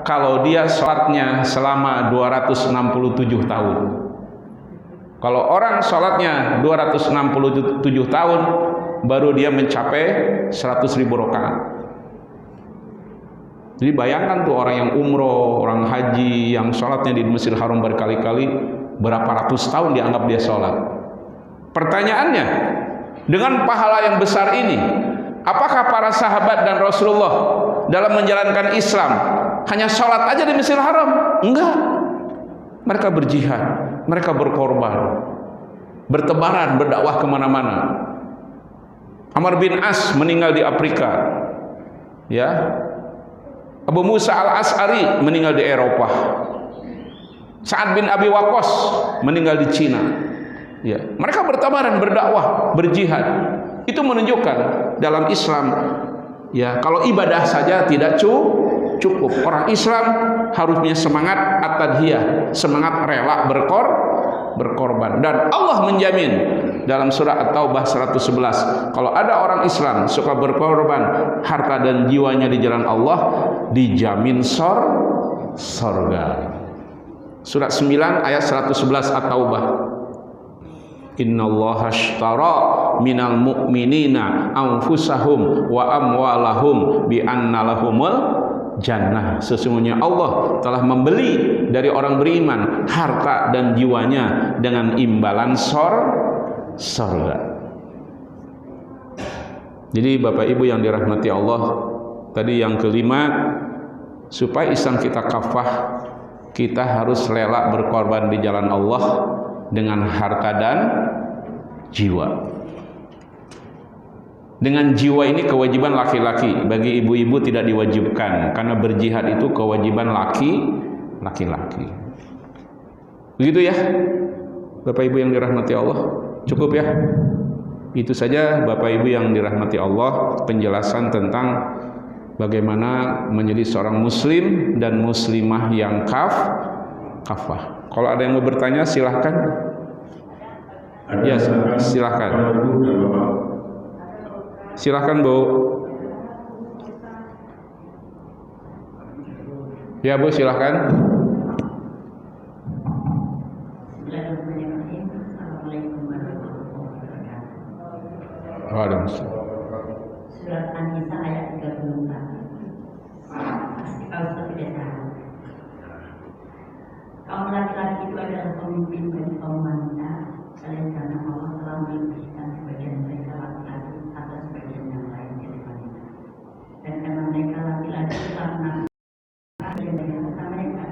kalau dia sholatnya selama 267 tahun. Kalau orang sholatnya 267 tahun, baru dia mencapai 100.000 rakaat. Jadi bayangkan tuh orang yang umroh, orang haji, yang sholatnya di Masjidil Haram berkali-kali, berapa ratus tahun dianggap dia sholat. Pertanyaannya, dengan pahala yang besar ini, apakah para sahabat dan Rasulullah dalam menjalankan Islam hanya sholat aja di Masjidil Haram? Enggak. Mereka berjihad, mereka berkorban, bertebaran, berdakwah kemana-mana. Amr bin As meninggal di Afrika, ya, Abu Musa al-Ash'ari meninggal di Eropa. Sa'ad bin Abi Waqqas meninggal di Cina. Ya, mereka bertabaran, berdakwah, berjihad. Itu menunjukkan dalam Islam, ya, kalau ibadah saja tidak cukup. Orang Islam harus punya semangat at-tadhiyah, semangat rela berkorban. Dan Allah menjamin dalam surah At-Taubah 111, kalau ada orang Islam suka berkorban harta dan jiwanya di jalan Allah, dijamin sorga. Surat 9 ayat 111 At-Taubah. Innallaha ashtara minal mu'minina anfusahum wa amwalahum bi anna lahumul jannah. Sesungguhnya Allah telah membeli dari orang beriman harta dan jiwanya dengan imbalan surga. Jadi Bapak Ibu yang dirahmati Allah, tadi yang kelima, supaya Islam kita kafah, kita harus rela berkorban di jalan Allah dengan harta dan jiwa. Dengan jiwa ini kewajiban laki-laki, bagi ibu-ibu tidak diwajibkan, karena berjihad itu kewajiban laki-laki. Begitu ya Bapak Ibu yang dirahmati Allah. Cukup ya. Itu saja Bapak Ibu yang dirahmati Allah, penjelasan tentang bagaimana menjadi seorang muslim dan muslimah yang kafah. Kalau ada yang mau bertanya silahkan. Ya, silahkan. Silahkan Bu. Ya Bu, silahkan. Waalaikumsalam. Surat An-Nisa ayat 34. Pasti kau tidak tahu. Kaum laki-laki itu adalah pemimpin dari kaum wanita. Selain karena Allah telah melebihkan sebagian mereka laki-laki atas sebagian yang lain dari wanita. Dan karena mereka laki-laki telah menafkahkan dari harta mereka,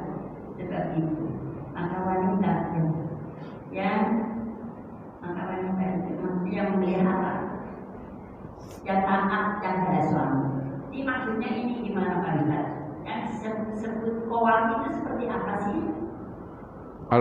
sebab itu maka wanita yang memelihara, yang taat dan pada suami. Ini maksudnya ini gimana Pak Ustaz? Yang disebut kowal itu seperti apa